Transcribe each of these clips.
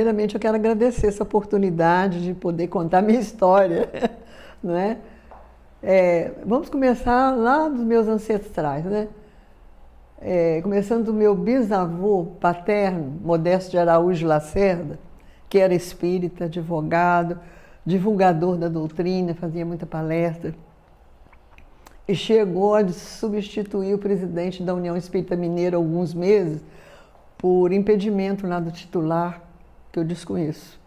primeiramente eu quero agradecer essa oportunidade de poder contar minha história, não é? Vamos começar lá dos meus ancestrais, né? Começando do meu bisavô paterno, Modesto de Araújo Lacerda, que era espírita, advogado, divulgador da doutrina, fazia muita palestra, e chegou a substituir o presidente da União Espírita Mineira há alguns meses por impedimento lá do titular, que eu desconheço.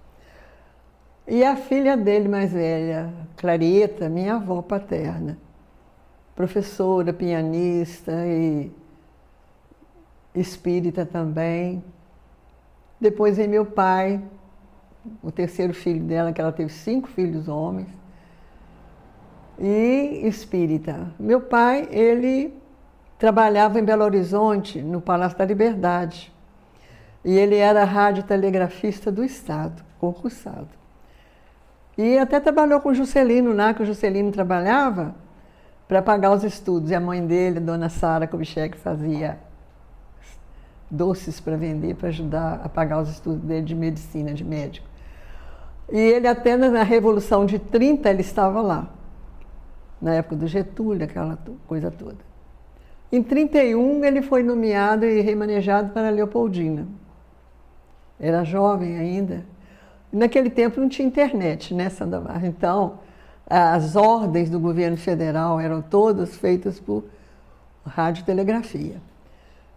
E a filha dele mais velha, Clarieta, minha avó paterna, professora, pianista e espírita também. Depois veio meu pai, o terceiro filho dela, que ela teve 5 filhos homens, e espírita. Meu pai, ele trabalhava em Belo Horizonte, no Palácio da Liberdade, e ele era radiotelegrafista do Estado, concursado. E até trabalhou com o Juscelino lá, que o Juscelino trabalhava para pagar os estudos. E a mãe dele, a dona Sara Kubitschek, fazia doces para vender, para ajudar a pagar os estudos dele de medicina, de médico. E ele até na Revolução de 30 ele estava lá, na época do Getúlio, aquela coisa toda. Em 31 ele foi nomeado e remanejado para Leopoldina. Era jovem ainda. Naquele tempo não tinha internet, né, Sandamar? Então, as ordens do governo federal eram todas feitas por radiotelegrafia.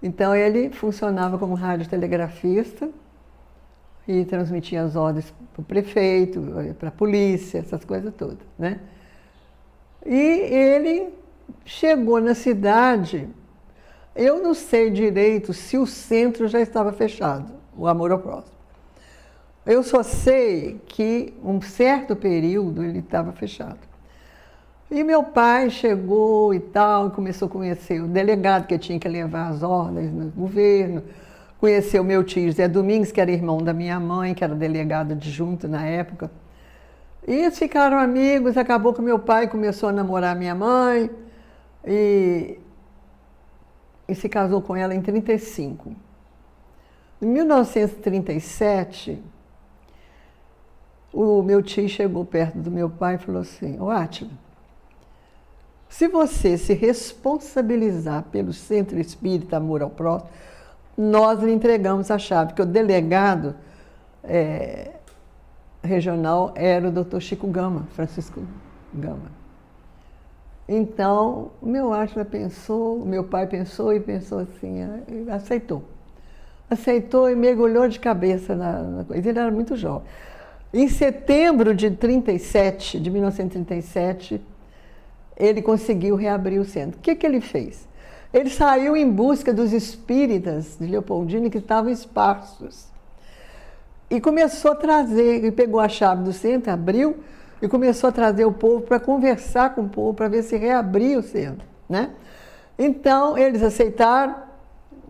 Então, ele funcionava como radiotelegrafista e transmitia as ordens para o prefeito, para a polícia, essas coisas todas, né? E ele chegou na cidade, eu não sei direito se o centro já estava fechado, o Amor ao Próximo. Eu só sei que um certo período ele estava fechado. E meu pai chegou e tal, e começou a conhecer o delegado que tinha que levar as ordens no governo, conheceu o meu tio Zé Domingues, que era irmão da minha mãe, que era delegado adjunto na época. E eles ficaram amigos, acabou que meu pai começou a namorar minha mãe e se casou com ela em 35. Em 1937, o meu tio chegou perto do meu pai e falou assim: "Ô Átila, se você se responsabilizar pelo Centro Espírita Amor ao Próximo, nós lhe entregamos a chave", porque o delegado regional era o Dr. Chico Gama, Francisco Gama. Então, o meu Átila pensou, o meu pai pensou e pensou assim, aceitou. Aceitou e mergulhou de cabeça na coisa. Ele era muito jovem. Em setembro de 1937, ele conseguiu reabrir o centro. O que ele fez? Ele saiu em busca dos espíritas de Leopoldina que estavam esparsos. E começou a trazer, ele pegou a chave do centro, abriu, e começou a trazer o povo para conversar com o povo, para ver se reabria o centro, né? Então, eles aceitaram,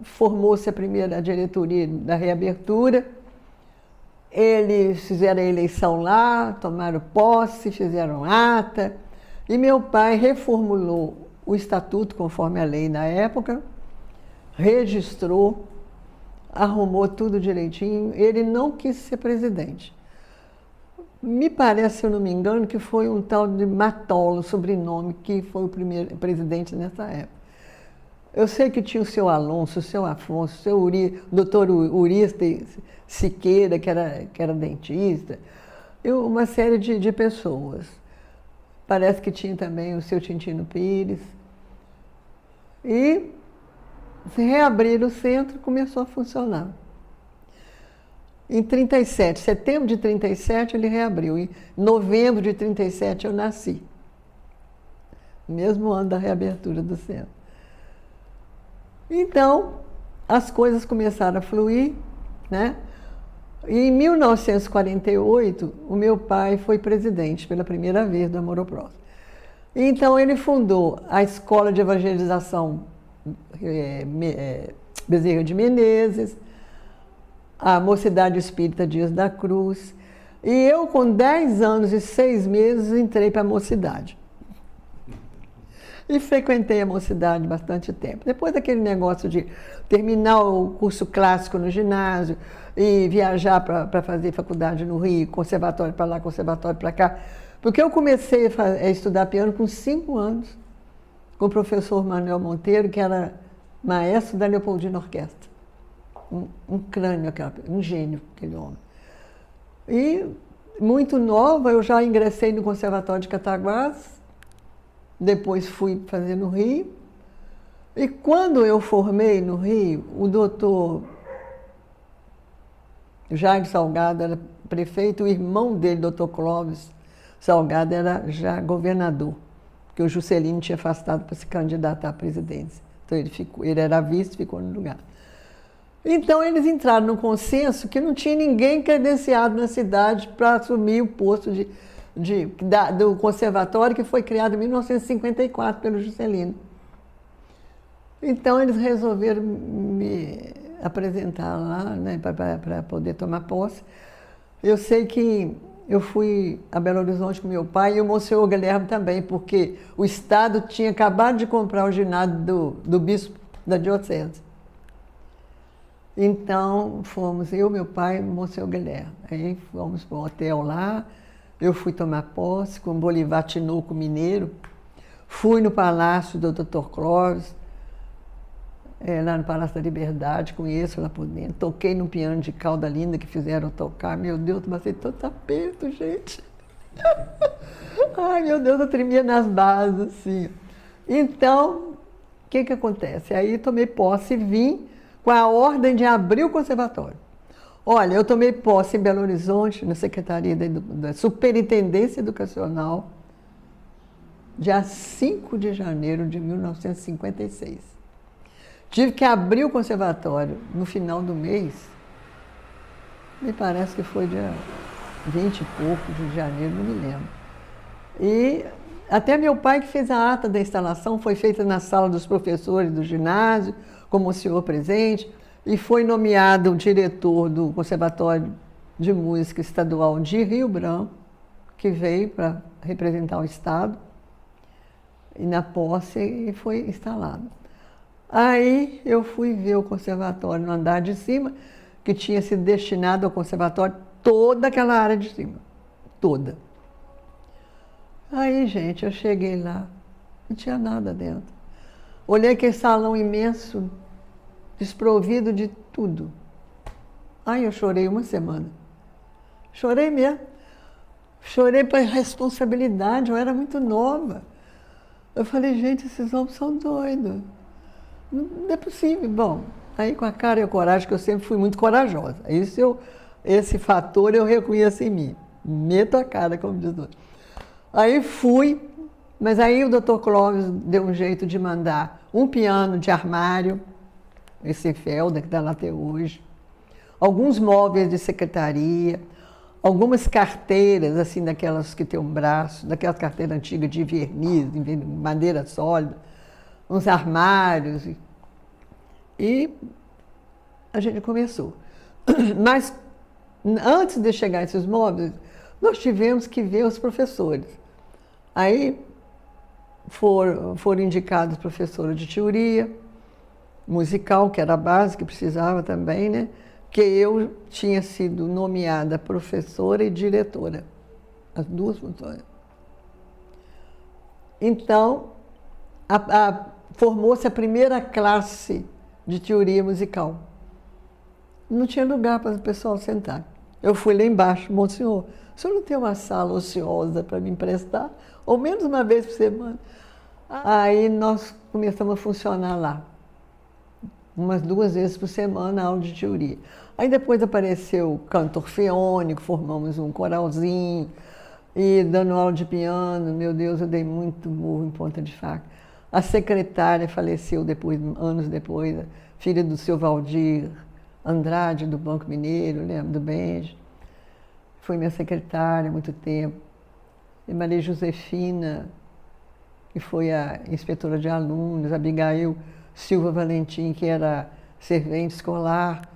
formou-se a primeira diretoria da reabertura, eles fizeram a eleição lá, tomaram posse, fizeram ata, e meu pai reformulou o estatuto conforme a lei na época, registrou, arrumou tudo direitinho. Ele não quis ser presidente. Me parece, se eu não me engano, que foi um tal de Matolo, sobrenome, que foi o primeiro presidente nessa época. Eu sei que tinha o seu Alonso, o seu Afonso, o seu o doutor Urista Siqueira, que era dentista, e uma série de pessoas. Parece que tinha também o seu Tintino Pires. E se reabriram o centro, começou a funcionar. Em 37, setembro de 37, ele reabriu. Em novembro de 37, eu nasci. Mesmo ano da reabertura do centro. Então, as coisas começaram a fluir, né? E em 1948, o meu pai foi presidente pela primeira vez do Amor ao Próximo. Então, ele fundou a Escola de Evangelização Bezerra de Menezes, a Mocidade Espírita Dias da Cruz, e eu, com 10 anos e 6 meses, entrei para a mocidade. E frequentei a mocidade bastante tempo. Depois daquele negócio de terminar o curso clássico no ginásio e viajar para fazer faculdade no Rio, conservatório para lá, conservatório para cá, porque eu comecei a estudar piano com 5 anos, com o professor Manuel Monteiro, que era maestro da Leopoldina Orquestra. Um crânio, um gênio, aquele homem. E, muito nova, eu já ingressei no Conservatório de Cataguases, depois fui fazer no Rio. E quando eu formei no Rio, o doutor Jair Salgado era prefeito, o irmão dele, doutor Clóvis Salgado, era já governador, porque o Juscelino tinha afastado para se candidatar à presidência. Então ele era vice e ficou no lugar. Então eles entraram no consenso que não tinha ninguém credenciado na cidade para assumir o posto do conservatório, que foi criado em 1954 pelo Juscelino. Então eles resolveram me apresentar lá, né, para poder tomar posse. Eu sei que eu fui a Belo Horizonte com meu pai e o Monsenhor Guilherme também, porque o Estado tinha acabado de comprar o ginásio do bispo da diocese. Então fomos eu, meu pai e o Monsenhor Guilherme. Aí fomos para um hotel lá, eu fui tomar posse com o Bolivar Tinoco Mineiro, fui no Palácio do Dr. Clóvis, lá no Palácio da Liberdade, conheço lá por dentro. Toquei no piano de cauda linda que fizeram tocar. Meu Deus, passei tanto aperto, gente. Ai, meu Deus, eu tremia nas bases, assim. Então, o que acontece? Aí tomei posse e vim com a ordem de abrir o conservatório. Olha, eu tomei posse em Belo Horizonte, na Secretaria da Superintendência Educacional, dia 5 de janeiro de 1956. Tive que abrir o conservatório no final do mês, me parece que foi dia 20 e pouco de janeiro, não me lembro. E até meu pai que fez a ata da instalação, foi feita na sala dos professores do ginásio, como o senhor presente, e foi nomeado o diretor do Conservatório de Música Estadual de Rio Branco, que veio para representar o Estado, e na posse e foi instalado. Aí eu fui ver o conservatório no andar de cima, que tinha sido destinado ao conservatório toda aquela área de cima, toda. Aí, gente, eu cheguei lá, não tinha nada dentro. Olhei aquele salão imenso, desprovido de tudo. Aí eu chorei uma semana. Chorei mesmo. Chorei por responsabilidade, eu era muito nova. Eu falei, gente, esses homens são doidos. Não é possível. Bom, aí com a cara e a coragem, que eu sempre fui muito corajosa. Esse fator eu reconheço em mim. Meto a cara, como diz o outro. Aí fui, mas aí o doutor Clóvis deu um jeito de mandar um piano de armário, esse Felda que está lá até hoje, alguns móveis de secretaria, algumas carteiras, assim, daquelas que tem um braço, daquelas carteiras antigas de verniz, de madeira sólida, uns armários. E a gente começou. Mas antes de chegar a esses móveis, nós tivemos que ver os professores. Aí foram indicados professores de teoria musical, que era a base que precisava também, né? Que eu tinha sido nomeada professora e diretora, as duas funções. Então, formou-se a primeira classe de teoria musical. Não tinha lugar para o pessoal sentar. Eu fui lá embaixo, Monsenhor, o senhor não tem uma sala ociosa para me emprestar? Ou menos uma vez por semana? Aí nós começamos a funcionar lá. Umas 2 vezes por semana, aula de teoria. Aí depois apareceu o canto orfeônico, formamos um coralzinho, e dando aula de piano, meu Deus, eu dei muito murro em ponta de faca. A secretária faleceu depois, anos depois, filha do seu Valdir Andrade, do Banco Mineiro, lembro do Benji. Foi minha secretária há muito tempo. E Maria Josefina, que foi a inspetora de alunos, Abigail Silva Valentim, que era servente escolar.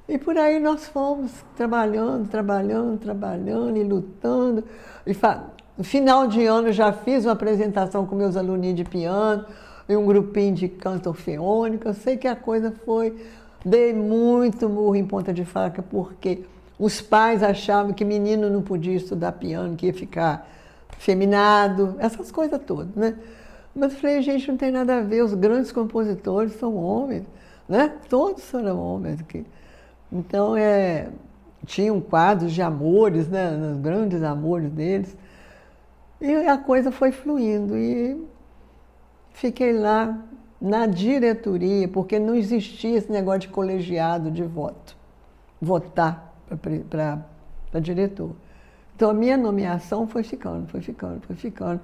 E por aí nós fomos trabalhando e lutando. No final de ano, eu já fiz uma apresentação com meus aluninhos de piano e um grupinho de canto orfeônico. Eu sei que a coisa foi... Dei muito murro em ponta de faca, porque os pais achavam que menino não podia estudar piano, que ia ficar feminado, essas coisas todas, né? Mas eu falei, gente, não tem nada a ver, os grandes compositores são homens, né? Todos eram homens aqui. Então, tinham quadros de amores, né? Os grandes amores deles. E a coisa foi fluindo e fiquei lá na diretoria, porque não existia esse negócio de colegiado de voto, votar para diretor. Então, a minha nomeação foi ficando, foi ficando, foi ficando.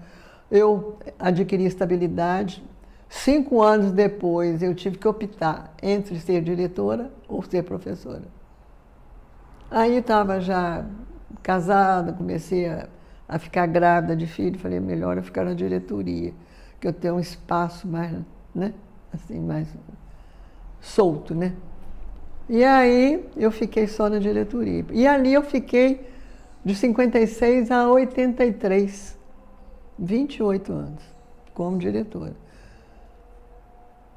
Eu adquiri estabilidade. 5 anos depois, eu tive que optar entre ser diretora ou ser professora. Aí estava já casada, comecei a ficar grávida de filho, falei, melhor eu ficar na diretoria, que eu tenho um espaço mais, né, assim, mais solto, né? E aí eu fiquei só na diretoria. E ali eu fiquei de 56 a 83, 28 anos, como diretora.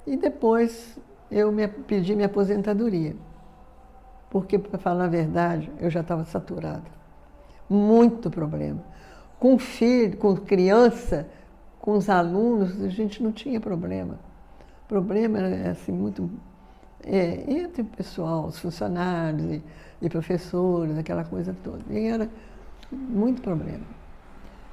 E depois eu pedi minha aposentadoria, porque, para falar a verdade, eu já estava saturada. Muito problema. Com filho, com criança, com os alunos, a gente não tinha problema. O problema era assim, muito entre o pessoal, os funcionários e professores, aquela coisa toda. E era muito problema.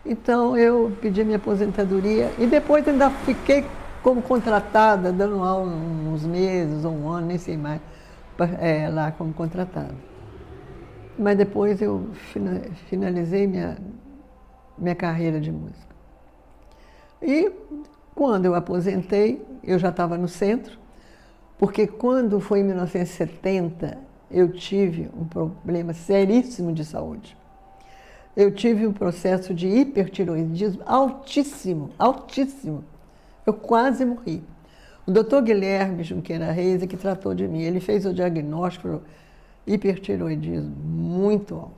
Então, eu pedi minha aposentadoria e depois ainda fiquei como contratada, dando aula uns meses ou um ano, nem sei mais, lá como contratada. Mas depois eu finalizei minha carreira de música. E quando eu aposentei, eu já estava no centro, porque quando foi em 1970, eu tive um problema seríssimo de saúde. Eu tive um processo de hipertiroidismo altíssimo, altíssimo. Eu quase morri. O doutor Guilherme Junqueira Reis é que tratou de mim. Ele fez o diagnóstico de hipertiroidismo muito alto.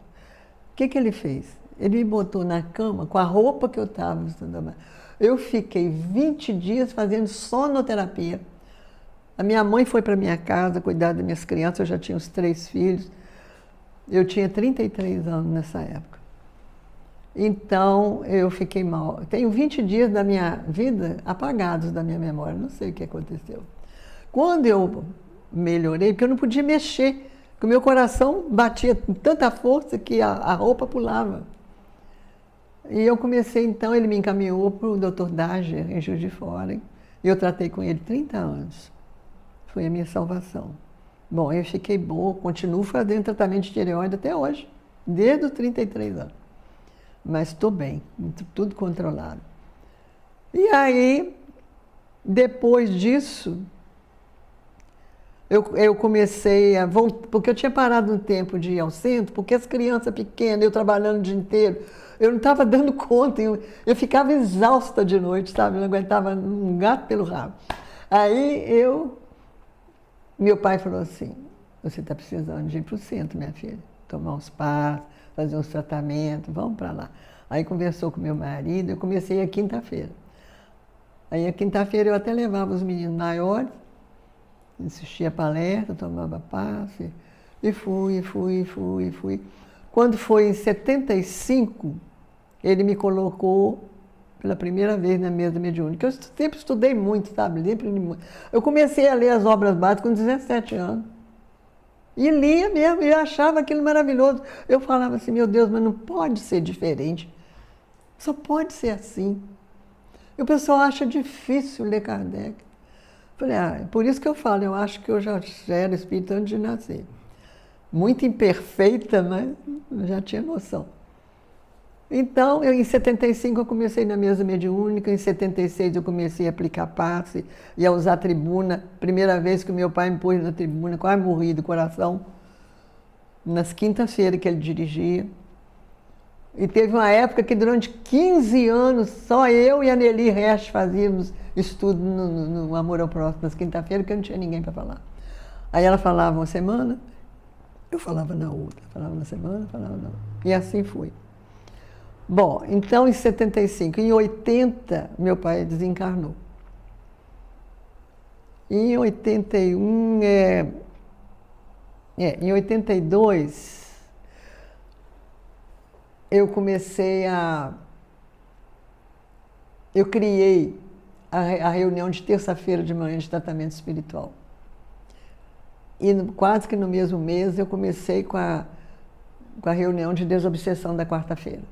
O que ele fez? Ele me botou na cama com a roupa que eu estava estudando. Eu fiquei 20 dias fazendo sonoterapia. A minha mãe foi para minha casa cuidar das minhas crianças, eu já tinha os 3 filhos. Eu tinha 33 anos nessa época. Então, eu fiquei mal. Tenho 20 dias da minha vida apagados da minha memória, não sei o que aconteceu. Quando eu melhorei, porque eu não podia mexer, porque o meu coração batia com tanta força que a roupa pulava. E eu comecei, então, ele me encaminhou para o Dr. Dager, em Juiz de Fora, e eu tratei com ele 30 anos. Foi a minha salvação. Bom, eu fiquei boa, continuo fazendo tratamento de tireoide até hoje, desde os 33 anos. Mas estou bem, tudo controlado. E aí, depois disso, eu comecei a voltar, porque eu tinha parado um tempo de ir ao centro, porque as crianças pequenas, eu trabalhando o dia inteiro, eu não estava dando conta, eu ficava exausta de noite, sabe? Eu não aguentava um gato pelo rabo. Aí meu pai falou assim, você está precisando de ir para o centro, minha filha, tomar uns passos, fazer uns tratamentos, vamos para lá. Aí conversou com meu marido, eu comecei a quinta-feira. Aí a quinta-feira eu até levava os meninos maiores, assistia a palestra, tomava passe, e fui. Quando foi em 75, ele me colocou pela primeira vez na mesa mediúnica. Eu sempre estudei muito, sabe? Eu comecei a ler as obras básicas com 17 anos. E lia mesmo, e achava aquilo maravilhoso. Eu falava assim, meu Deus, mas não pode ser diferente. Só pode ser assim. E o pessoal acha difícil ler Kardec. Falei, por isso que eu falo, eu acho que eu já era espírita antes de nascer. Muito imperfeita, mas já tinha noção. Então, em 75 eu comecei na mesa mediúnica, em 76 eu comecei a aplicar passe e a usar tribuna. Primeira vez que o meu pai me pôs na tribuna, quase morri do coração, nas quintas-feiras que ele dirigia. E teve uma época que durante 15 anos só eu e a Nelly Resch fazíamos estudo no Amor ao Próximo, nas quinta-feiras, porque não tinha ninguém para falar. Aí ela falava uma semana, eu falava na outra, falava na semana, falava na outra. E assim foi. Bom, então em 75, em 80, meu pai desencarnou. Em 81, em 82, eu comecei eu criei a reunião de terça-feira de manhã de tratamento espiritual. E quase que no mesmo mês eu comecei com a reunião de desobsessão da quarta-feira.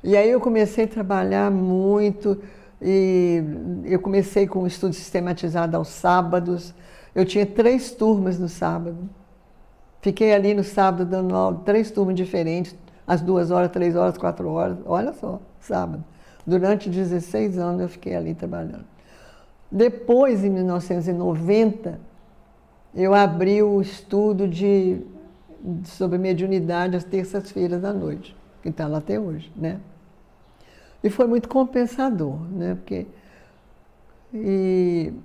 E aí eu comecei a trabalhar muito, e eu comecei com um estudo sistematizado aos sábados. Eu tinha 3 turmas no sábado. Fiquei ali no sábado dando aula, 3 turmas diferentes, às 2 horas, 3 horas, 4 horas, olha só, sábado. Durante 16 anos eu fiquei ali trabalhando. Depois, em 1990, eu abri o estudo sobre mediunidade às terças-feiras à noite, que está lá até hoje, né? E foi muito compensador, né? Porque em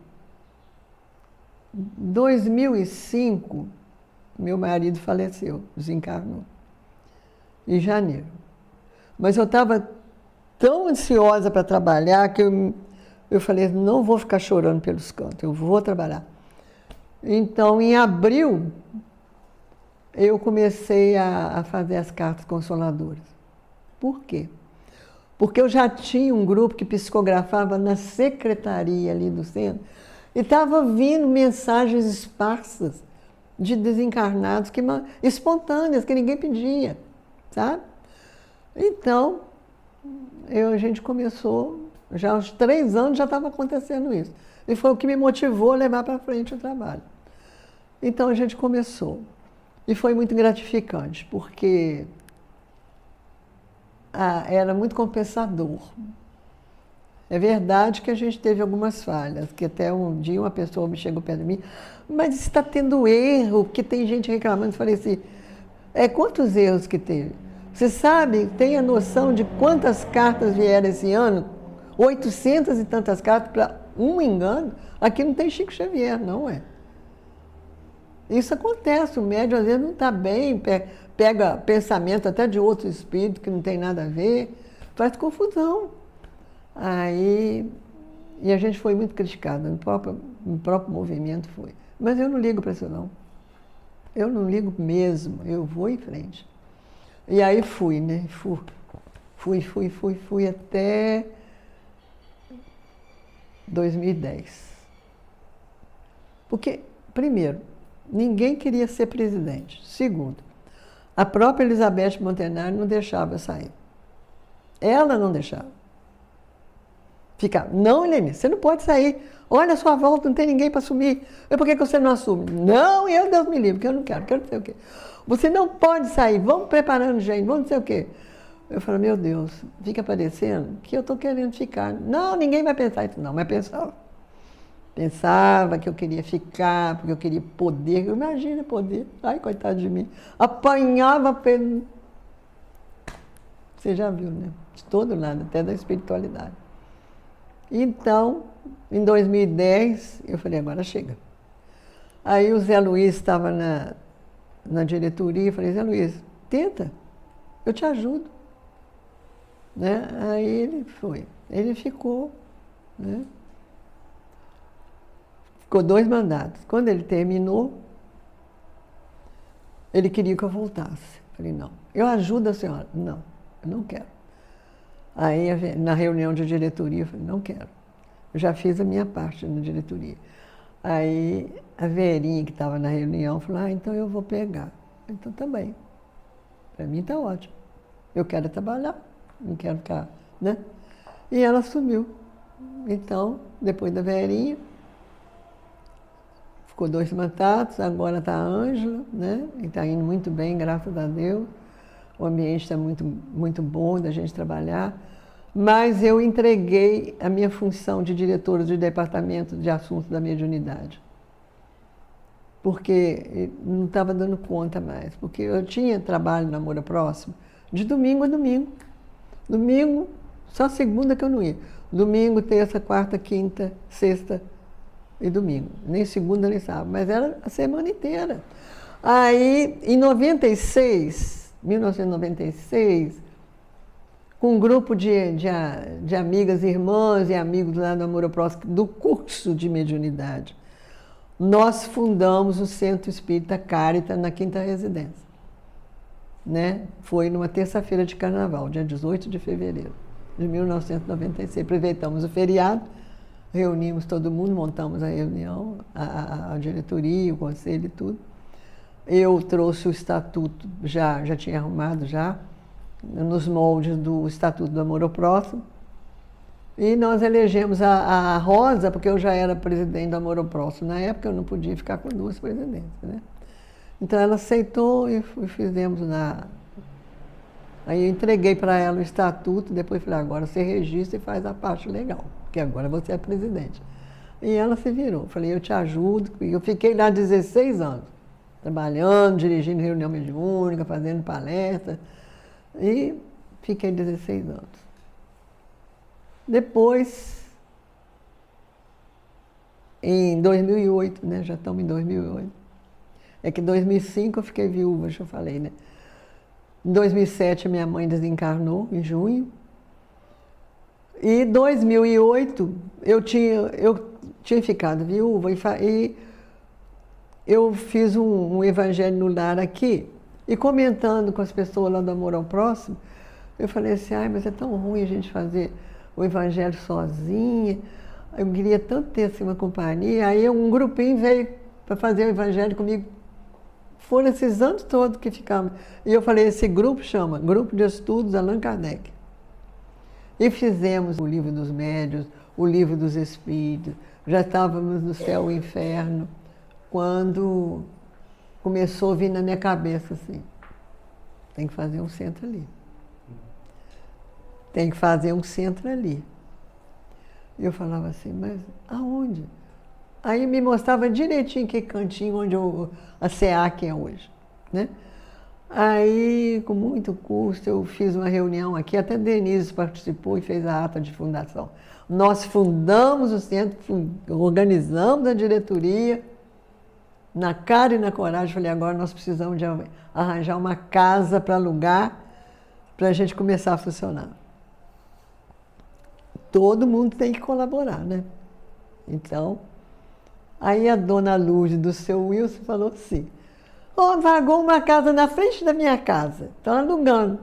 2005, meu marido faleceu, desencarnou, em janeiro. Mas eu estava tão ansiosa para trabalhar que eu falei, não vou ficar chorando pelos cantos, eu vou trabalhar. Então, em abril, eu comecei a fazer as cartas consoladoras. Por quê? Porque eu já tinha um grupo que psicografava na secretaria ali do centro e estava vindo mensagens esparsas de desencarnados, espontâneas, que ninguém pedia, sabe? Então, a gente começou, já aos 3 anos já estava acontecendo isso. E foi o que me motivou a levar para frente o trabalho. Então a gente começou. E foi muito gratificante, porque era muito compensador. É verdade que a gente teve algumas falhas, que até um dia uma pessoa me chegou perto de mim, mas está tendo erro, porque tem gente reclamando. Eu falei assim, quantos erros que teve? Você sabe, tem a noção de quantas cartas vieram esse ano? 800 e tantas cartas para um engano. Aqui não tem Chico Xavier, não é? Isso acontece, o médium às vezes não está bem, pega pensamento até de outro espírito que não tem nada a ver, faz confusão. E a gente foi muito criticado, no próprio movimento foi. Mas eu não ligo para isso não. Eu não ligo mesmo, eu vou em frente. E aí fui, né? Fui até 2010. Porque, primeiro, ninguém queria ser presidente. Segundo, a própria Elizabeth Montenegro não deixava eu sair. Ela não deixava. Ficava, não, Helene, você não pode sair. Olha a sua volta, não tem ninguém para assumir. Por que você não assume? Não, Deus me livre, porque eu não quero não sei o quê. Você não pode sair, vamos preparando gente, vamos não sei o quê. Eu falei, meu Deus, fica parecendo que eu estou querendo ficar. Não, ninguém vai pensar isso não, mas pensava. Pensava que eu queria ficar, porque eu queria poder. Imagina poder. Ai, coitado de mim. Apanhava pelo... Você já viu, né? De todo lado, até da espiritualidade. Então, em 2010, eu falei, agora chega. Aí o Zé Luiz estava na diretoria, eu falei, Zé Luiz, tenta, eu te ajudo. Né? Aí ele foi. Ele ficou, né? Ficou 2 mandatos. Quando ele terminou, ele queria que eu voltasse. Falei, não, eu ajudo a senhora. Não, eu não quero. Aí, na reunião de diretoria, eu falei, não quero. Eu já fiz a minha parte na diretoria. Aí, a Verinha, que estava na reunião, falou, então eu vou pegar. Então, tá bem. Para mim tá ótimo. Eu quero trabalhar, não quero ficar, né? E ela assumiu. Então, depois da Verinha, ficou 2 mandatos, agora está a Ângela, né? E está indo muito bem, graças a Deus. O ambiente está muito, muito bom da gente trabalhar. Mas eu entreguei a minha função de diretora do departamento de assuntos da mediunidade. Porque não estava dando conta mais. Porque eu tinha trabalho na Moura Próximo de domingo a domingo. Domingo, só segunda que eu não ia. Domingo, terça, quarta, quinta, sexta e domingo. Nem segunda, nem sábado. Mas era a semana inteira. Aí, em 1996, com um grupo de amigas, irmãs e amigos lá do Amor ao Próximo, do curso de mediunidade, nós fundamos o Centro Espírita Cárita na Quinta Residência. Né? Foi numa terça-feira de carnaval, dia 18 de fevereiro de 1996. Aproveitamos o feriado, reunimos todo mundo, montamos a reunião, a diretoria, o conselho e tudo. Eu trouxe o estatuto, já tinha arrumado já, nos moldes do Estatuto do Amor ao Próximo. E nós elegemos a Rosa, porque eu já era presidente do Amor ao Próximo. Na época eu não podia ficar com duas presidentes, né? Então ela aceitou e fizemos na... Aí eu entreguei para ela o estatuto, depois falei, agora você registra e faz a parte legal, porque agora você é presidente. E ela se virou. Falei, eu te ajudo. E eu fiquei lá 16 anos, trabalhando, dirigindo reunião mediúnica, fazendo palestra. E fiquei 16 anos. Depois, em 2008, né? Já estamos em 2008. É que em 2005 eu fiquei viúva, já falei, né? Em 2007 minha mãe desencarnou, em junho. E em 2008 eu tinha ficado viúva e eu fiz um evangelho no lar aqui. E comentando com as pessoas lá do Amor ao Próximo, eu falei assim, ai, mas é tão ruim a gente fazer o evangelho sozinha. Eu queria tanto ter assim uma companhia. Aí um grupinho veio para fazer o evangelho comigo. Foram esses anos todos que ficamos. E eu falei, esse grupo chama Grupo de Estudos Allan Kardec. E fizemos o Livro dos Médiuns, o Livro dos Espíritos. Já estávamos no Céu e Inferno, quando começou a vir na minha cabeça assim, tem que fazer um centro ali. Tem que fazer um centro ali. E eu falava assim, mas aonde? Aí me mostrava direitinho que cantinho onde a SEAC é hoje, né? Aí, com muito custo, eu fiz uma reunião aqui, até Denise participou e fez a ata de fundação. Nós fundamos o centro, organizamos a diretoria, na cara e na coragem, falei, agora nós precisamos de arranjar uma casa para alugar, para a gente começar a funcionar. Todo mundo tem que colaborar, né? Então, aí a dona Lourdes do seu Wilson falou assim, vagou uma casa na frente da minha casa, estão alugando.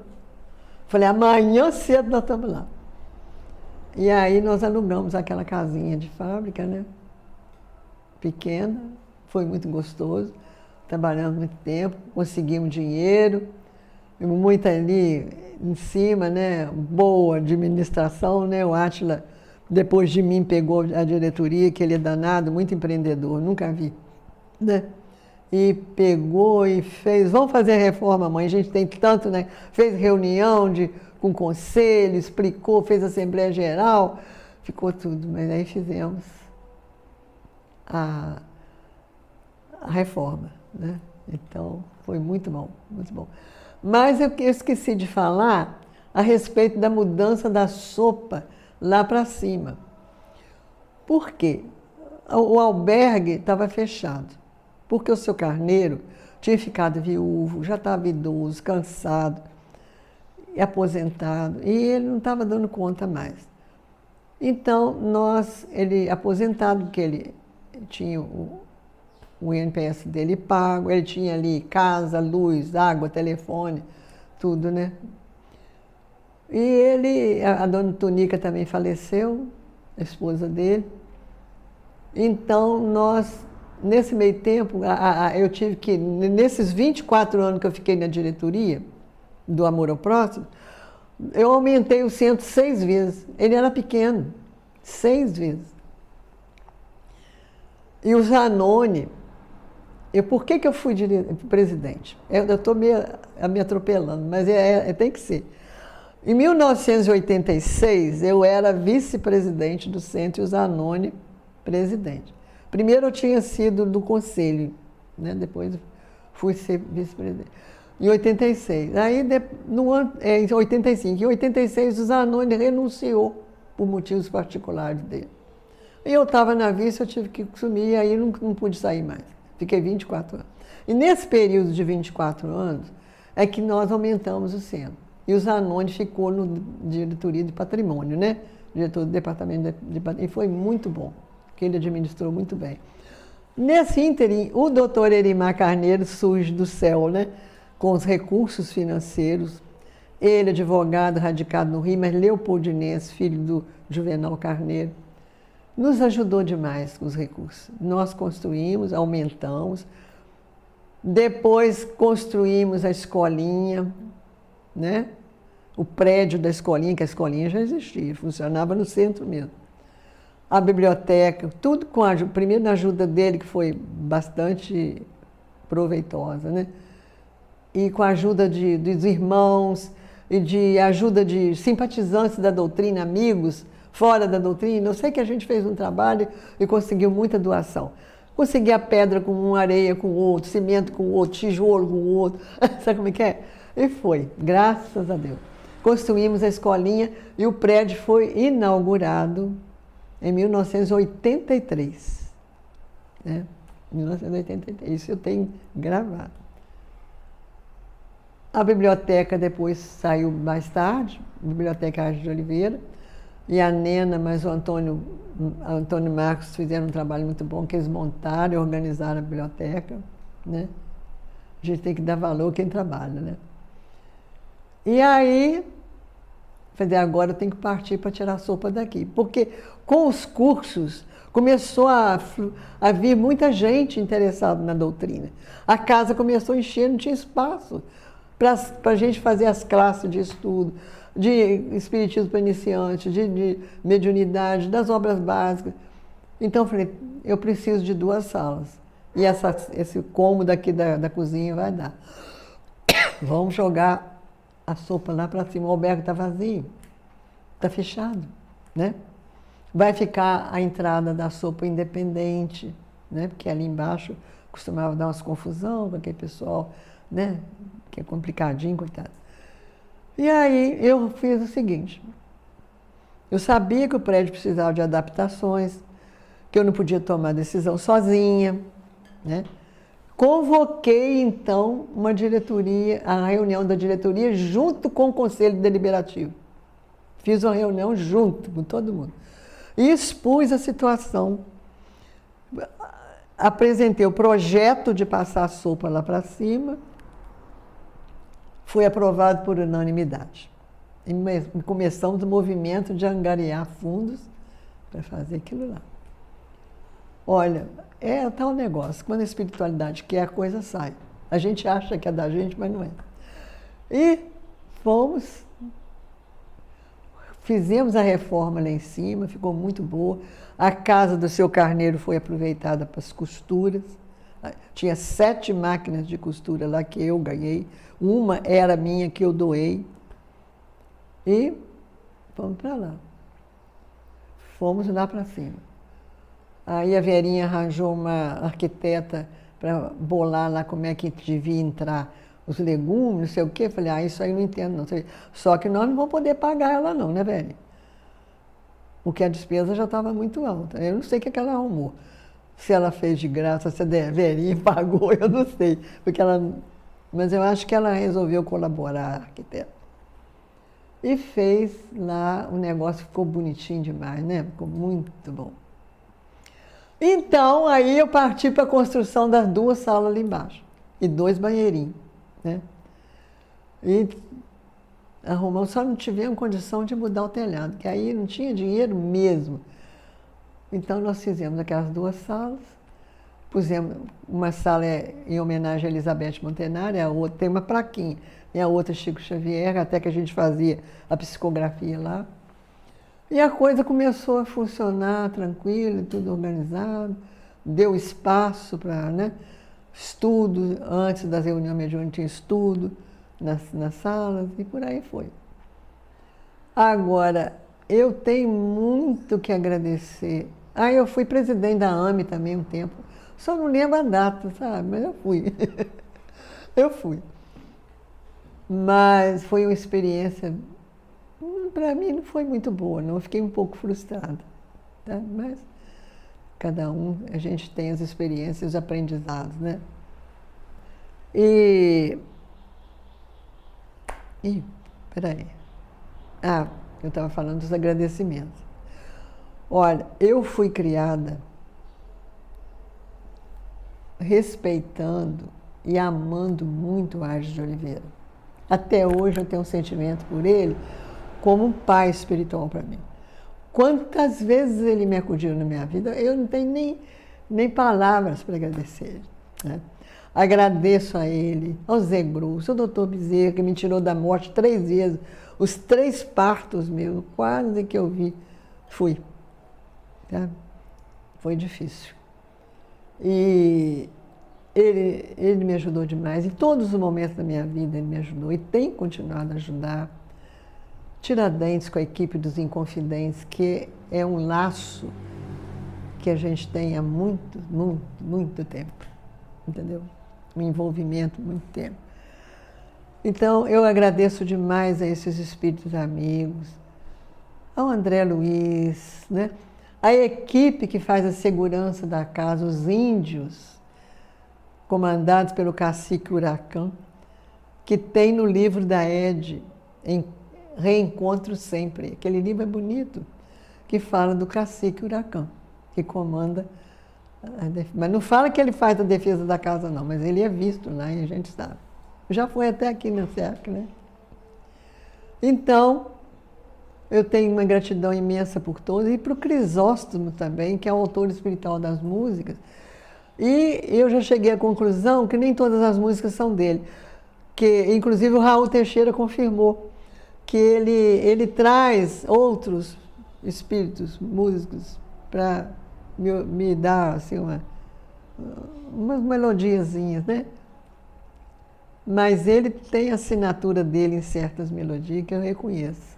Falei, amanhã cedo nós estamos lá. E aí nós alugamos aquela casinha de fábrica, né? Pequena, foi muito gostoso, trabalhamos muito tempo, conseguimos dinheiro, muito ali em cima, né? Boa administração, né? O Átila, depois de mim, pegou a diretoria, que ele é danado, muito empreendedor, nunca vi, né? E pegou e fez, vamos fazer a reforma, mãe, a gente tem tanto, né? Fez reunião com conselho, explicou, fez assembleia geral, ficou tudo, mas aí fizemos a reforma, né? Então, foi muito bom, muito bom. Mas eu esqueci de falar a respeito da mudança da sopa lá para cima. Por quê? O albergue estava fechado, porque o seu Carneiro tinha ficado viúvo, já estava idoso, cansado, aposentado, e ele não estava dando conta mais. Então, ele aposentado, porque ele tinha o INPS dele pago, ele tinha ali casa, luz, água, telefone, tudo, né? E a dona Tunica também faleceu, a esposa dele. Então, nesse meio tempo, eu tive que, nesses 24 anos que eu fiquei na diretoria do Amor ao Próximo, eu aumentei o centro 6 vezes. Ele era pequeno, 6 vezes. E o Zanoni, por que eu fui presidente? Eu estou me atropelando, mas tem que ser. Em 1986, eu era vice-presidente do centro e o Zanoni presidente. Primeiro eu tinha sido do conselho, né? Depois fui ser vice-presidente. Em 86. Aí, em 85. Em 86, o Zanoni renunciou por motivos particulares dele. E eu estava na vice, eu tive que sumir, e aí não pude sair mais. Fiquei 24 anos. E nesse período de 24 anos, é que nós aumentamos o centro. e o Zanoni ficou no diretoria de patrimônio, né? Diretor do departamento de patrimônio, e foi muito bom, porque ele administrou muito bem. Nesse ínterim, o doutor Erimar Carneiro surge do céu, né? Com os recursos financeiros. Ele, advogado, radicado no Rio, mas leopoldinense, filho do Juvenal Carneiro, nos ajudou demais com os recursos. Nós construímos, aumentamos, depois construímos a escolinha, né? O prédio da escolinha, que a escolinha já existia, funcionava no centro mesmo. A biblioteca, tudo com a ajuda, primeiro na ajuda dele, que foi bastante proveitosa, né? E com a ajuda dos irmãos, e de ajuda de simpatizantes da doutrina, amigos fora da doutrina. Eu sei que a gente fez um trabalho e conseguiu muita doação. Consegui a pedra com um, areia com o outro, cimento com o outro, tijolo com o outro. Sabe como é que é? E foi, graças a Deus. Construímos a escolinha e o prédio foi inaugurado em 1983. Né? 1983, isso eu tenho gravado. A biblioteca depois saiu mais tarde, a Biblioteca Arte de Oliveira, e a Nena, mas o Antônio Marcos fizeram um trabalho muito bom, que eles montaram e organizaram a biblioteca. Né? A gente tem que dar valor a quem trabalha. Né? E aí, falei, agora eu tenho que partir para tirar a sopa daqui, porque com os cursos começou a vir muita gente interessada na doutrina. A casa começou a encher, não tinha espaço para a gente fazer as classes de estudo, de espiritismo para iniciantes, de mediunidade, das obras básicas. Então eu falei, eu preciso de 2 salas. E esse cômodo aqui da cozinha vai dar. Vamos jogar a sopa lá para cima. O albergue está vazio, está fechado, né? Vai ficar a entrada da sopa independente, né? Porque ali embaixo costumava dar umas confusão com aquele pessoal, né? Que é complicadinho, coitado. E aí eu fiz o seguinte, eu sabia que o prédio precisava de adaptações, que eu não podia tomar decisão sozinha, né? Convoquei, então, uma diretoria, a reunião da diretoria junto com o Conselho Deliberativo. Fiz uma reunião junto com todo mundo. E expus a situação. Apresentei o projeto de passar a sopa lá para cima. Foi aprovado por unanimidade. E começamos o movimento de angariar fundos para fazer aquilo lá. Olha, é tal negócio, quando a espiritualidade quer, a coisa sai. A gente acha que é da gente, mas não é. E fizemos a reforma lá em cima, ficou muito boa. A casa do seu Carneiro foi aproveitada para as costuras. Tinha 7 máquinas de costura lá que eu ganhei. Uma era minha que eu doei. E fomos para lá. Fomos lá para cima. Aí a Verinha arranjou uma arquiteta para bolar lá como é que devia entrar os legumes, não sei o quê. Eu falei, isso aí eu não entendo não. Só que nós não vamos poder pagar ela não, né, Verinha? Porque a despesa já estava muito alta. Eu não sei o que ela arrumou. Se ela fez de graça, se a Verinha pagou, eu não sei. Mas eu acho que ela resolveu colaborar, a arquiteta. E fez lá, o negócio ficou bonitinho demais, né? Ficou muito bom. Então, aí eu parti para a construção das 2 salas ali embaixo. E 2 banheirinhos, né? E arrumamos, só não tivemos condição de mudar o telhado, que aí não tinha dinheiro mesmo. Então, nós fizemos aquelas 2 salas, pusemos uma sala em homenagem a Elizabeth Montenari, a outra tem uma plaquinha, e a outra Chico Xavier, até que a gente fazia a psicografia lá. E a coisa começou a funcionar tranquilo, tudo organizado, deu espaço para, né, estudo, antes das reuniões mediúnicas tinha estudo nas salas, e por aí foi. Agora, eu tenho muito que agradecer. Eu fui presidente da AME também um tempo, só não lembro a data, sabe? Mas eu fui. Eu fui. Mas foi uma experiência, para mim não foi muito boa, não. Eu fiquei um pouco frustrada. Tá? Mas cada um, a gente tem as experiências, os aprendizados, né? Peraí. Ah, eu estava falando dos agradecimentos. Olha, eu fui criada respeitando e amando muito o Ars de Oliveira. Até hoje eu tenho um sentimento por ele como um pai espiritual para mim. Quantas vezes ele me acudiu na minha vida, eu não tenho nem palavras para agradecer. Né? Agradeço a ele, ao Zé Grosso, ao doutor Bezerra, que me tirou da morte 3 vezes. Os 3 partos meus, quase que eu vi, fui. Tá? Foi difícil. E ele me ajudou demais. Em todos os momentos da minha vida ele me ajudou e tem continuado a ajudar. Tiradentes com a equipe dos Inconfidentes, que é um laço que a gente tem há muito, muito, muito tempo. Entendeu? Um envolvimento muito tempo. Então, eu agradeço demais a esses espíritos amigos, ao André Luiz, né? A equipe que faz a segurança da casa, os índios, comandados pelo cacique Huracão, que tem no livro da Ed, em Reencontro Sempre. Aquele livro é bonito, que fala do cacique Huracão, que comanda a defesa. Mas não fala que ele faz a defesa da casa, não, mas ele é visto lá e a gente sabe. Já foi até aqui na SEAC, né? Então, eu tenho uma gratidão imensa por todos e para o Crisóstomo também, que é o autor espiritual das músicas. E eu já cheguei à conclusão que nem todas as músicas são dele, que inclusive o Raul Teixeira confirmou que ele traz outros espíritos, músicos, para me dar assim, umas melodiazinhas, né? Mas ele tem a assinatura dele em certas melodias que eu reconheço.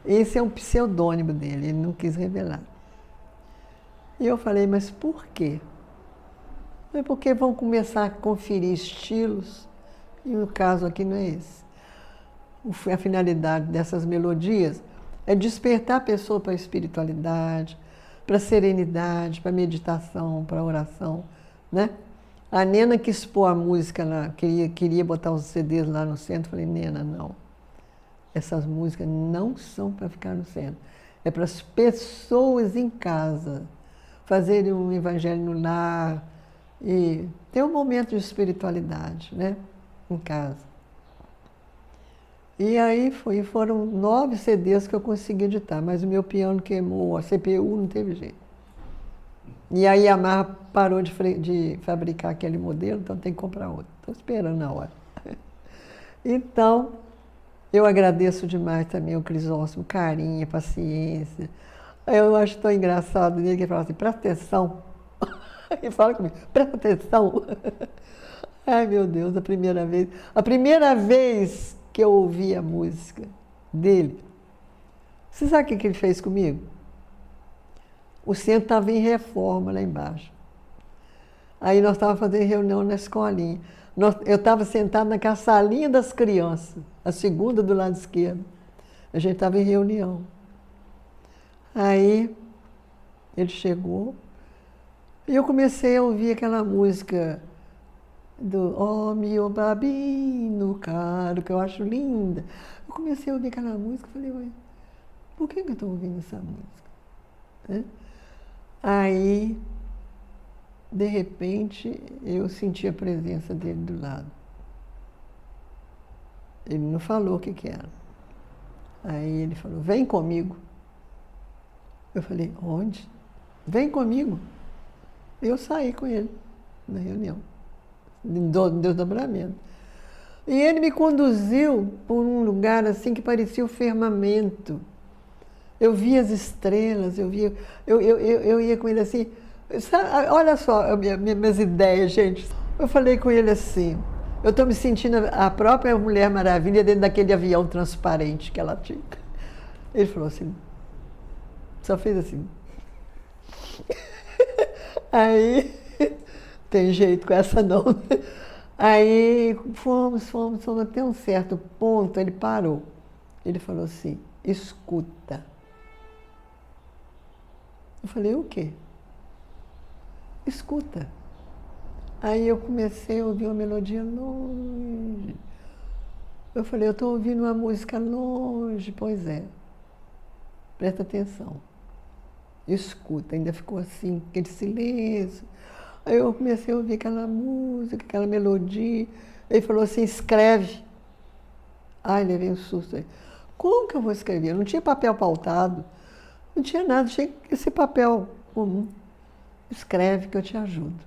Esse é um pseudônimo dele, ele não quis revelar. E eu falei, mas por quê? É porque vão começar a conferir estilos, e no caso aqui não é esse. A finalidade dessas melodias é despertar a pessoa para a espiritualidade, para a serenidade, para a meditação, para a oração, né? A Nena quis pôr a música lá, queria botar os CDs lá no centro, falei, Nena, não. Essas músicas não são para ficar no centro. É para as pessoas em casa fazerem um evangelho no lar e ter um momento de espiritualidade, né? Em casa. E aí foram 9 CDs que eu consegui editar, mas o meu piano queimou, a CPU não teve jeito. E a Yamaha parou de fabricar aquele modelo, então tem que comprar outro. Estou esperando a hora. Então, eu agradeço demais também o Crisóstomo, carinho, paciência. Eu acho tão engraçado ele que ele fala assim, presta atenção. Ele fala comigo, presta atenção. Ai, meu Deus, a primeira vez que eu ouvi a música dele, você sabe o que ele fez comigo? O centro estava em reforma lá embaixo. Aí nós estávamos fazendo reunião na escolinha. Eu estava sentado naquela salinha das crianças, a segunda do lado esquerdo. A gente estava em reunião. Aí ele chegou e eu comecei a ouvir aquela música do Ó meu babino caro, que eu acho linda. Eu comecei a ouvir aquela música e falei, ué, por que eu estou ouvindo essa música? Né? Aí, de repente, eu senti a presença dele do lado. Ele não falou o que era. Aí ele falou, vem comigo. Eu falei, onde? Vem comigo. Eu saí com ele na reunião, do desdobramento. E ele me conduziu por um lugar assim que parecia o firmamento. Eu via as estrelas, eu ia com ele assim, sabe, olha só minhas ideias, gente. Eu falei com ele assim, eu estou me sentindo a própria Mulher Maravilha dentro daquele avião transparente que ela tinha. Ele falou assim, só fez assim. Aí, tem jeito com essa não. Aí fomos até um certo ponto, ele parou. Ele falou assim, escuta. Eu falei, o quê? Escuta. Aí eu comecei a ouvir uma melodia longe. Eu falei, eu estou ouvindo uma música longe. Pois é, presta atenção, escuta. Ainda ficou assim, aquele silêncio. Aí eu comecei a ouvir aquela música, aquela melodia. Ele falou assim, escreve. Ai, levei um susto aí. Como que eu vou escrever? Eu não tinha papel pautado, não tinha nada, tinha esse papel comum. Escreve que eu te ajudo.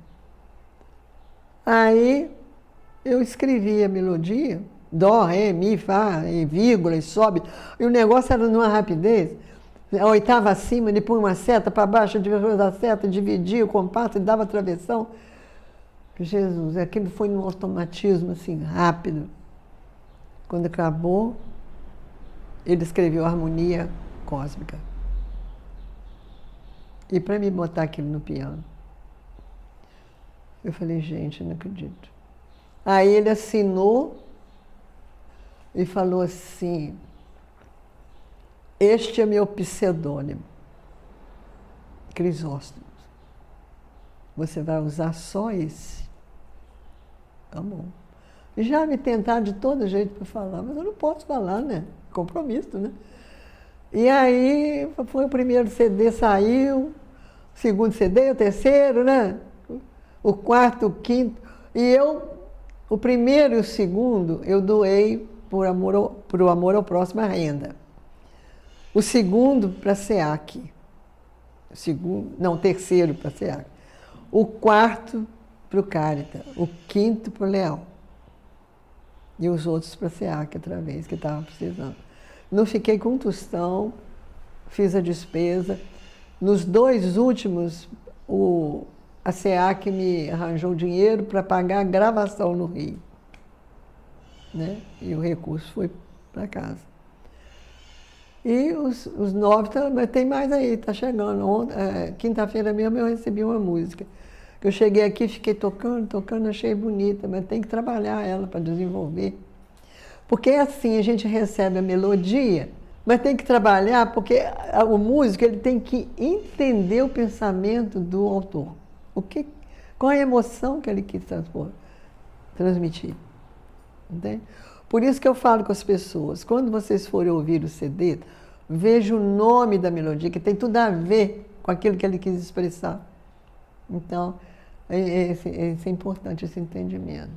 Aí eu escrevi a melodia, dó, ré, mi, fá, e vírgula, e sobe. E o negócio era numa rapidez. A oitava acima, ele põe uma seta para baixo, depois da seta, dividia o compasso e dava a travessão. Jesus, aquilo foi num automatismo assim, rápido. Quando acabou, ele escreveu a harmonia cósmica. E para me botar aquilo no piano, eu falei, gente, não acredito. Aí ele assinou e falou assim, este é meu pseudônimo, Crisóstomo. Você vai usar só esse. Tá bom. E já me tentaram de todo jeito para falar, mas eu não posso falar, né? Compromisso, né? E aí foi o primeiro CD, saiu, o segundo CD, o terceiro, né? O quarto, o quinto. E eu, o primeiro e o segundo, eu doei por o amor ao próximo, a renda. O segundo para a SEAC. O terceiro para a SEAC. O quarto para o Caritas. O quinto para o Leal. E os outros para a SEAC outra vez, que estavam precisando. Não fiquei com um tostão, fiz a despesa. Nos dois últimos, a SEAC me arranjou dinheiro para pagar a gravação no Rio. Né? E o recurso foi para casa. E os 9, mas tem mais aí, está chegando. Quinta-feira mesmo eu recebi uma música. Eu cheguei aqui, fiquei tocando, achei bonita, mas tem que trabalhar ela para desenvolver. Porque é assim, a gente recebe a melodia, mas tem que trabalhar, porque o músico ele tem que entender o pensamento do autor. Qual a emoção que ele quis transmitir. Entende? Por isso que eu falo com as pessoas, quando vocês forem ouvir o CD, veja o nome da melodia, que tem tudo a ver com aquilo que ele quis expressar. Então, é importante esse entendimento.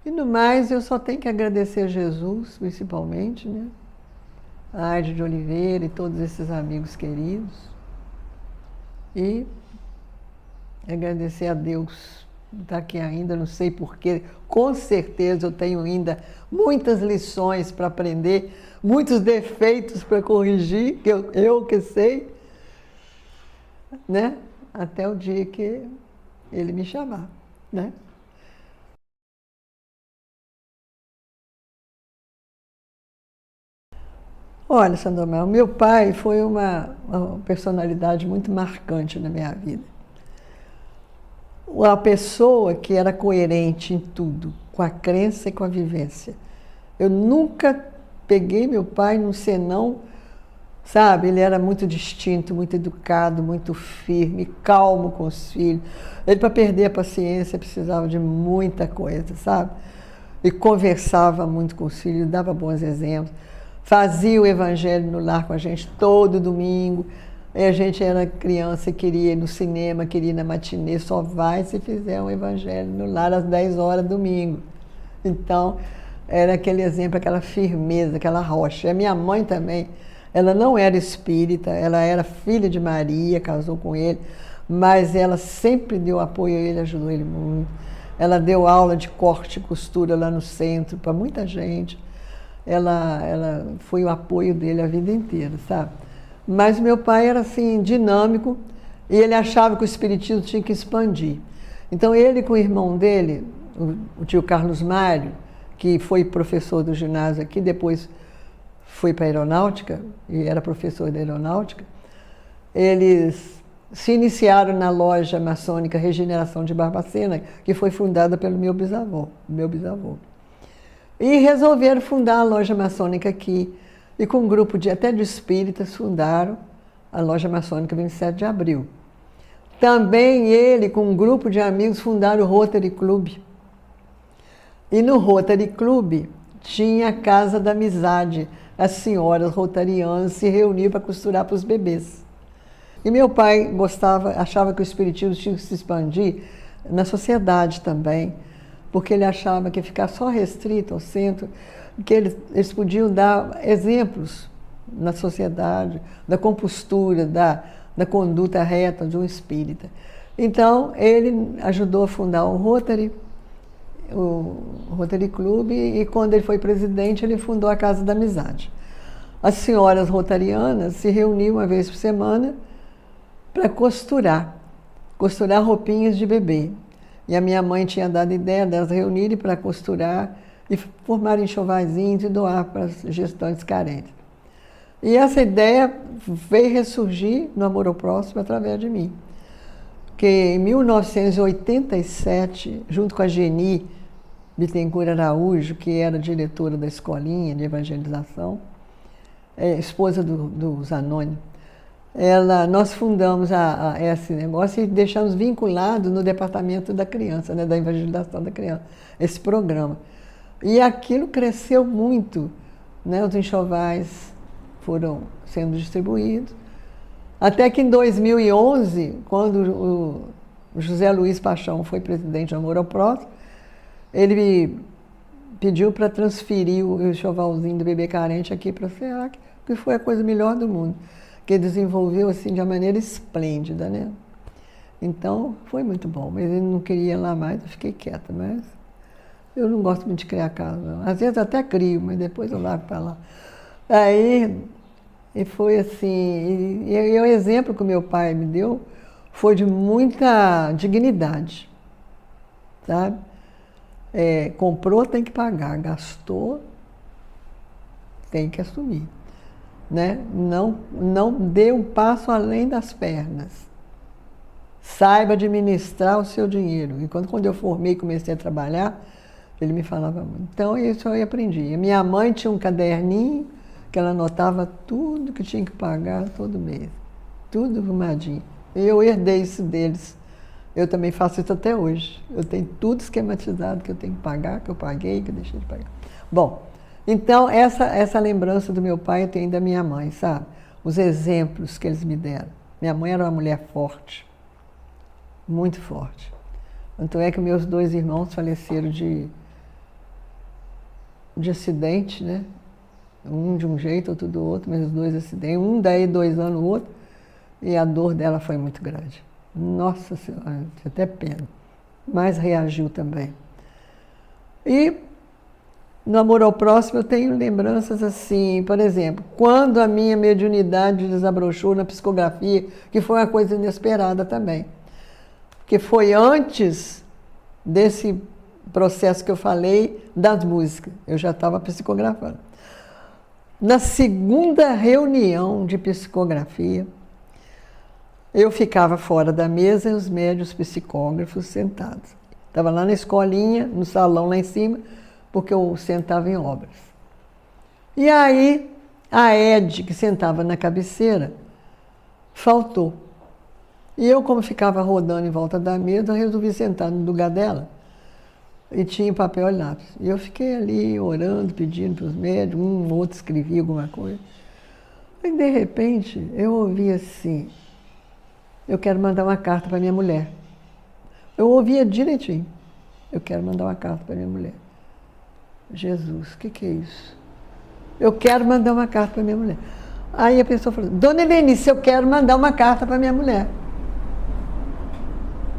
E no mais, eu só tenho que agradecer a Jesus, principalmente, né? A Aide de Oliveira e todos esses amigos queridos. E agradecer a Deus por estar aqui ainda, não sei porquê. Com certeza eu tenho ainda muitas lições para aprender, muitos defeitos para corrigir, que eu que sei, né? Até o dia que ele me chamar, né? Olha, Sandomel, meu pai foi uma personalidade muito marcante na minha vida. Uma pessoa que era coerente em tudo, com a crença e com a vivência. Eu nunca peguei meu pai num senão, sabe? Ele era muito distinto, muito educado, muito firme, calmo com os filhos. Ele, para perder a paciência, precisava de muita coisa, sabe? E conversava muito com os filhos, dava bons exemplos. Fazia o evangelho no lar com a gente todo domingo. E a gente era criança e queria ir no cinema, queria ir na matinê, só vai se fizer um evangelho no lar às 10 horas domingo. Então, era aquele exemplo, aquela firmeza, aquela rocha. E a minha mãe também, ela não era espírita, ela era filha de Maria, casou com ele, mas ela sempre deu apoio a ele, ajudou ele muito. Ela deu aula de corte e costura lá no centro para muita gente. Ela foi o apoio dele a vida inteira, sabe? Mas meu pai era assim, dinâmico, e ele achava que o espiritismo tinha que expandir. Então ele com o irmão dele, o tio Carlos Mário, que foi professor do ginásio aqui, depois foi para a aeronáutica, e era professor da aeronáutica, eles se iniciaram na loja maçônica Regeneração de Barbacena, que foi fundada pelo meu bisavô. E resolveram fundar a loja maçônica aqui. E com um grupo até de espíritas fundaram a loja maçônica 27 de abril. Também ele, com um grupo de amigos, fundaram o Rotary Club. E no Rotary Club tinha a Casa da Amizade. As senhoras rotarianas se reuniam para costurar para os bebês. E meu pai gostava, achava que o espiritismo tinha que se expandir na sociedade também, porque ele achava que ficar só restrito ao centro, que eles podiam dar exemplos na sociedade, da compostura, da conduta reta de um espírita. Então, ele ajudou a fundar o Rotary Club, e quando ele foi presidente, ele fundou a Casa da Amizade. As senhoras rotarianas se reuniam uma vez por semana para costurar roupinhas de bebê. E a minha mãe tinha dado ideia delas reunirem para costurar e formar enxovaizinhos e doar para as gestantes carentes. E essa ideia veio ressurgir no Amor ao Próximo através de mim. Que em 1987, junto com a Geni Bittencourt Araújo, que era diretora da escolinha de evangelização, esposa do Zanoni, nós fundamos esse negócio e deixamos vinculado no departamento da criança, né, da evangelização da criança, esse programa. E aquilo cresceu muito, né, os enxovais foram sendo distribuídos, até que em 2011, quando o José Luiz Paixão foi presidente do Amor ao Próximo, ele me pediu para transferir o enxovalzinho do bebê carente aqui para a SEAC, que foi a coisa melhor do mundo, que ele desenvolveu assim de uma maneira esplêndida, né? Então, foi muito bom, mas ele não queria ir lá mais, eu fiquei quieta, mas eu não gosto muito de criar casa, não. Às vezes até crio, mas depois eu largo para lá. Aí, e foi assim, e o exemplo que o meu pai me deu foi de muita dignidade, sabe? Comprou, tem que pagar, gastou, tem que assumir, né? Não dê um passo além das pernas. Saiba administrar o seu dinheiro. E quando eu formei e comecei a trabalhar, ele me falava muito. Então, isso eu aprendi. A minha mãe tinha um caderninho que ela anotava tudo que tinha que pagar todo mês. Tudo arrumadinho. E eu herdei isso deles. Eu também faço isso até hoje. Eu tenho tudo esquematizado que eu tenho que pagar, que eu paguei, que eu deixei de pagar. Bom, então essa lembrança do meu pai eu tenho da minha mãe, sabe? Os exemplos que eles me deram. Minha mãe era uma mulher forte, muito forte. Tanto é que meus 2 irmãos faleceram de acidente, né? Um de um jeito, outro do outro, mas os 2 acidentes. Um daí 2 anos, o outro. E a dor dela foi muito grande. Nossa Senhora, tinha até pena. Mas reagiu também. E no Amor ao Próximo eu tenho lembranças assim, por exemplo, quando a minha mediunidade desabrochou na psicografia, que foi uma coisa inesperada também. Que foi antes desse processo que eu falei das músicas. Eu já estava psicografando. Na segunda reunião de psicografia, eu ficava fora da mesa e os médios psicógrafos sentados. Estava lá na escolinha, no salão lá em cima, porque eu sentava em obras. E aí, a Ed, que sentava na cabeceira, faltou. E eu, como ficava rodando em volta da mesa, eu resolvi sentar no lugar dela. E tinha papel e lápis. E eu fiquei ali orando, pedindo para os médios, um ou outro escrevia alguma coisa. E de repente eu ouvi assim, eu quero mandar uma carta para minha mulher. Eu ouvia direitinho, eu quero mandar uma carta para minha mulher. Jesus, o que é isso? Eu quero mandar uma carta para minha mulher. Aí a pessoa falou, Dona Helenice, eu quero mandar uma carta para minha mulher.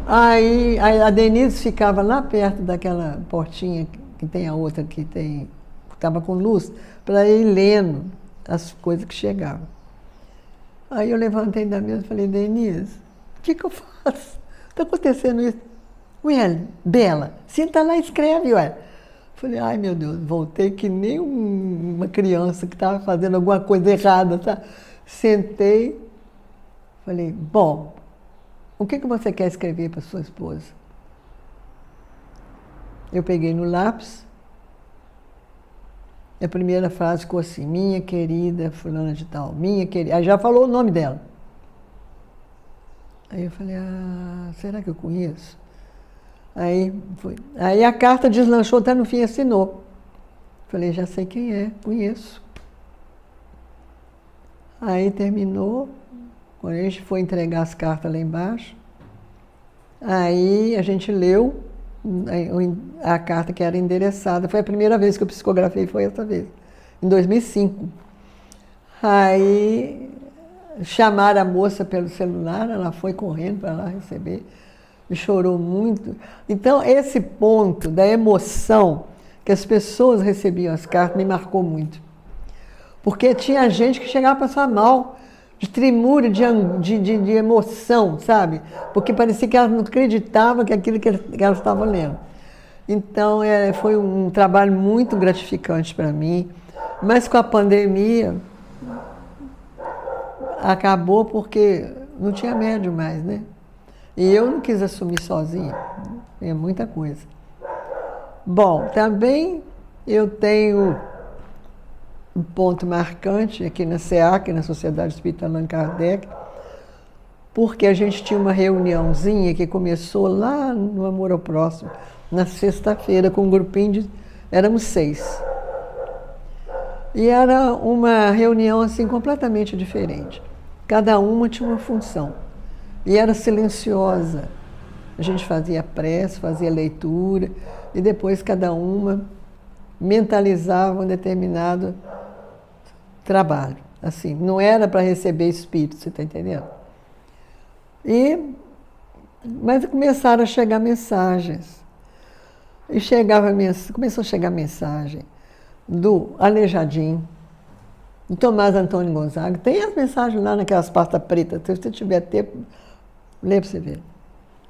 Aí a Denise ficava lá perto daquela portinha que tem a outra que estava com luz, para ir lendo as coisas que chegavam. Aí eu levantei da mesa e falei, Denise, o que eu faço? Está acontecendo isso? Ué, Bela, senta lá e escreve, ué. Falei, ai meu Deus, voltei que nem uma criança que estava fazendo alguma coisa errada, tá? Sentei, falei, bom, o que você quer escrever para sua esposa? Eu peguei no lápis, a primeira frase ficou assim, minha querida fulana de tal, minha querida, aí já falou o nome dela. Aí eu falei, será que eu conheço? Aí a carta deslanchou, até no fim assinou. Falei, já sei quem é, conheço. Aí terminou, quando a gente foi entregar as cartas lá embaixo, aí a gente leu a carta que era endereçada. Foi a primeira vez que eu psicografei, foi essa vez, em 2005. Aí chamaram a moça pelo celular, ela foi correndo para lá receber e chorou muito. Então, esse ponto da emoção que as pessoas recebiam as cartas me marcou muito. Porque tinha gente que chegava a passar mal, de tremura, de emoção, sabe? Porque parecia que ela não acreditava que aquilo que ela estava lendo. Então, foi um trabalho muito gratificante para mim. Mas com a pandemia, acabou porque não tinha médium mais, né? E eu não quis assumir sozinha. É muita coisa. Bom, também eu tenho um ponto marcante aqui na SEAC, na Sociedade Espírita Allan Kardec, porque a gente tinha uma reuniãozinha que começou lá no Amor ao Próximo, na sexta-feira, com um grupinho de... éramos 6. E era uma reunião assim completamente diferente. Cada uma tinha uma função. E era silenciosa. A gente fazia prece, fazia leitura, e depois cada uma mentalizava um determinado trabalho. Assim, não era para receber espírito, você está entendendo? Mas começaram a chegar mensagens. E começou a chegar mensagem do Aleijadinho, do Tomás Antônio Gonzaga. Tem as mensagens lá naquelas pastas pretas. Se você tiver tempo, lê para você ver.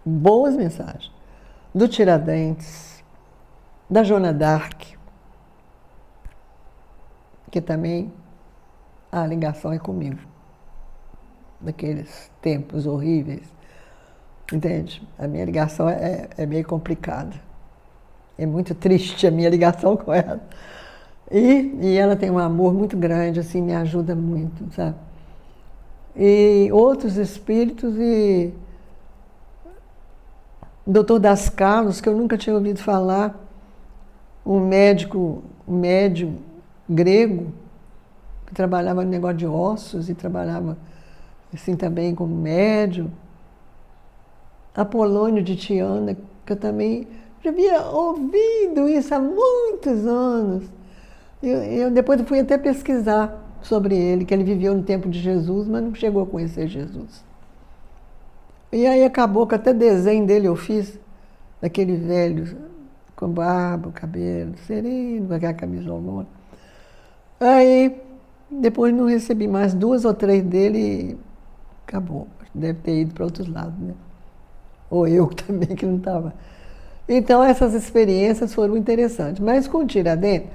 Boas mensagens. Do Tiradentes, da Joana d'Arc, que também a ligação é comigo. Daqueles tempos horríveis. Entende? A minha ligação é meio complicada. É muito triste a minha ligação com ela. E ela tem um amor muito grande, assim, me ajuda muito, sabe? E outros espíritos e Dr. Das Carlos, que eu nunca tinha ouvido falar, um médium grego, que trabalhava no negócio de ossos e trabalhava assim também como médium. Apolônio de Tiana, que eu também já havia ouvido isso há muitos anos. Eu depois fui até pesquisar sobre ele, que ele viveu no tempo de Jesus, mas não chegou a conhecer Jesus. E aí acabou que até desenho dele eu fiz, daquele velho com barba, cabelo sereno, com aquela camisolona. Aí depois não recebi mais 2 ou 3 dele e acabou. Deve ter ido para outros lados, né? Ou eu também que não estava. Então essas experiências foram interessantes. Mas com o Tiradentes,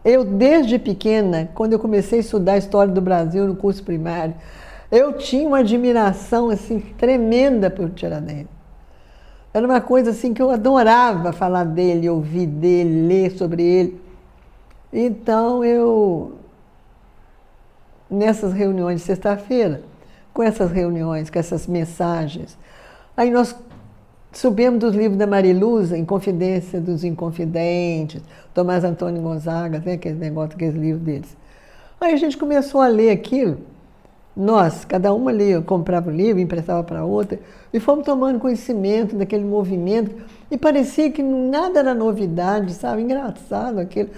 eu desde pequena, quando eu comecei a estudar a história do Brasil no curso primário, eu tinha uma admiração assim tremenda por Tiradentes. Era uma coisa assim que eu adorava falar dele, ouvir dele, ler sobre ele. Então nessas reuniões de sexta-feira, com essas reuniões, com essas mensagens, aí nós subimos dos livros da Mariluza, Inconfidência dos Inconfidentes, Tomás Antônio Gonzaga, tem aquele negócio, aqueles livros deles. Aí a gente começou a ler aquilo, nós, cada uma lia, comprava um livro, emprestava para outra, e fomos tomando conhecimento daquele movimento, e parecia que nada era novidade, sabe? Engraçado aquilo.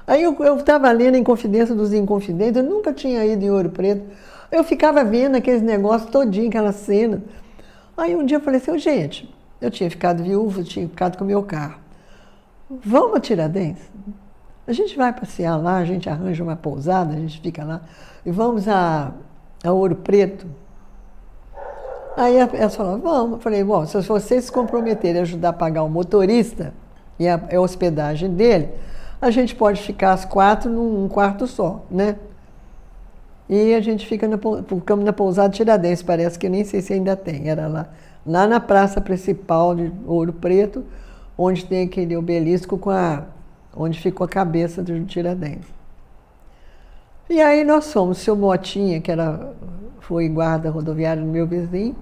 Aí eu estava lendo Inconfidência dos Inconfidentes, eu nunca tinha ido em Ouro Preto, eu ficava vendo aqueles negócios todinho, aquelas cenas. Aí um dia eu falei assim, gente, eu tinha ficado viúva, tinha ficado com o meu carro. Vamos a Tiradentes? A gente vai passear lá, a gente arranja uma pousada, a gente fica lá, e vamos a Ouro Preto. Aí elas falaram, vamos. Eu falei, bom, se vocês se comprometerem a ajudar a pagar o motorista e a hospedagem dele, a gente pode ficar as 4 num quarto só, né? E a gente ficamos na pousada Tiradentes, parece que nem sei se ainda tem, era lá na praça principal de Ouro Preto, onde tem aquele obelisco onde ficou a cabeça do Tiradentes. E aí nós fomos, seu Motinha, foi guarda rodoviário do meu vizinho,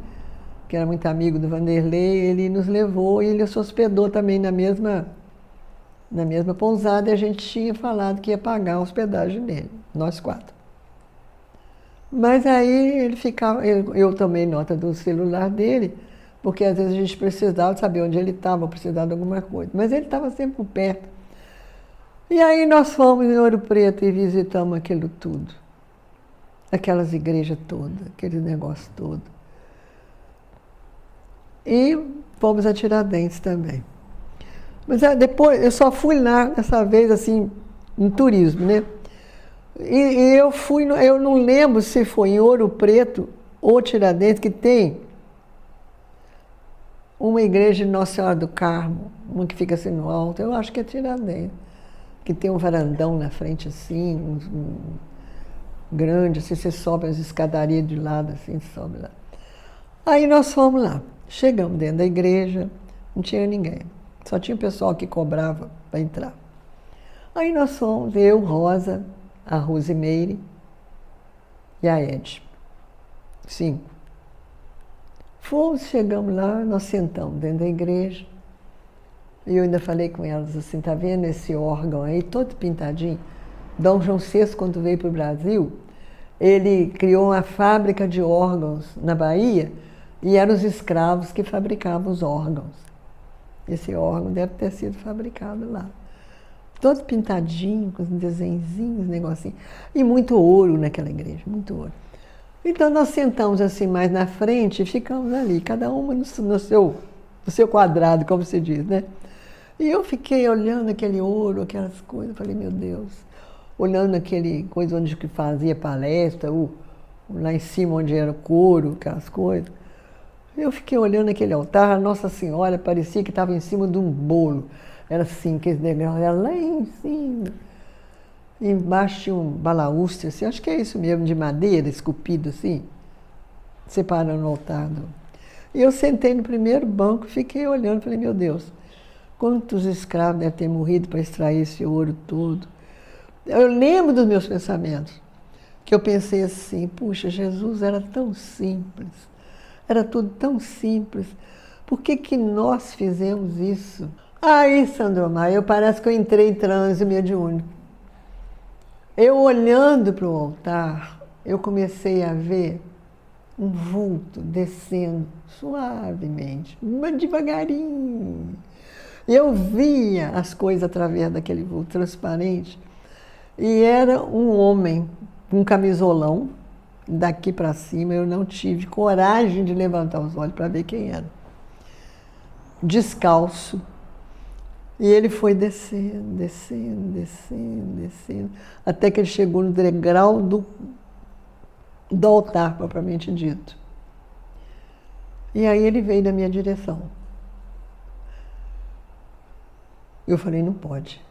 que era muito amigo do Vanderlei, ele nos levou e ele se hospedou também na mesma na mesma pousada, e a gente tinha falado que ia pagar a hospedagem dele, nós 4. Mas aí ele ficava, eu tomei nota do celular dele, porque às vezes a gente precisava saber onde ele estava, precisava de alguma coisa. Mas ele estava sempre por perto. E aí nós fomos em Ouro Preto e visitamos aquilo tudo. Aquelas igrejas todas, aquele negócio todo. E fomos a Tiradentes também. Mas depois, eu só fui lá, dessa vez, assim, em turismo, né? E eu fui, eu não lembro se foi em Ouro Preto ou Tiradentes, que tem uma igreja de Nossa Senhora do Carmo, uma que fica assim no alto, eu acho que é Tiradentes, que tem um varandão na frente assim, grande, assim, você sobe as escadarias de lado, assim, sobe lá. Aí nós fomos lá, chegamos dentro da igreja, não tinha ninguém, só tinha o pessoal que cobrava para entrar. Aí nós fomos, eu, Rosa, a Rosimeire e a Ed. 5. Fomos, chegamos lá, nós sentamos dentro da igreja. E eu ainda falei com elas assim, tá vendo esse órgão aí, todo pintadinho? Dom João VI, quando veio para o Brasil, ele criou uma fábrica de órgãos na Bahia e eram os escravos que fabricavam os órgãos. Esse órgão deve ter sido fabricado lá. Todo pintadinho, com os desenhinhos, negocinho. E muito ouro naquela igreja, muito ouro. Então nós sentamos assim mais na frente e ficamos ali, cada uma no seu quadrado, como se diz, né? E eu fiquei olhando aquele ouro, aquelas coisas, falei, meu Deus, olhando aquele coisa onde que fazia palestra, lá em cima onde era o couro, aquelas coisas. Eu fiquei olhando aquele altar, a Nossa Senhora parecia que estava em cima de um bolo. Era assim, aqueles degraus, era lá em cima. E embaixo tinha um balaústre, assim, acho que é isso mesmo, de madeira, esculpido assim, separando o altar. E eu sentei no primeiro banco, fiquei olhando, falei, meu Deus, quantos escravos devem ter morrido para extrair esse ouro todo. Eu lembro dos meus pensamentos, que eu pensei assim, puxa, Jesus era tão simples, era tudo tão simples, por que que nós fizemos isso? Aí, Sandro Maia, parece que eu entrei em transe mediúnico. Eu olhando para o altar, eu comecei a ver um vulto descendo suavemente, mas devagarinho. Eu via as coisas através daquele vulto transparente e era um homem com um camisolão, daqui para cima. Eu não tive coragem de levantar os olhos para ver quem era. Descalço. E ele foi descendo, descendo, descendo, descendo, até que ele chegou no degrau do altar, propriamente dito. E aí ele veio na minha direção. Eu falei, não pode.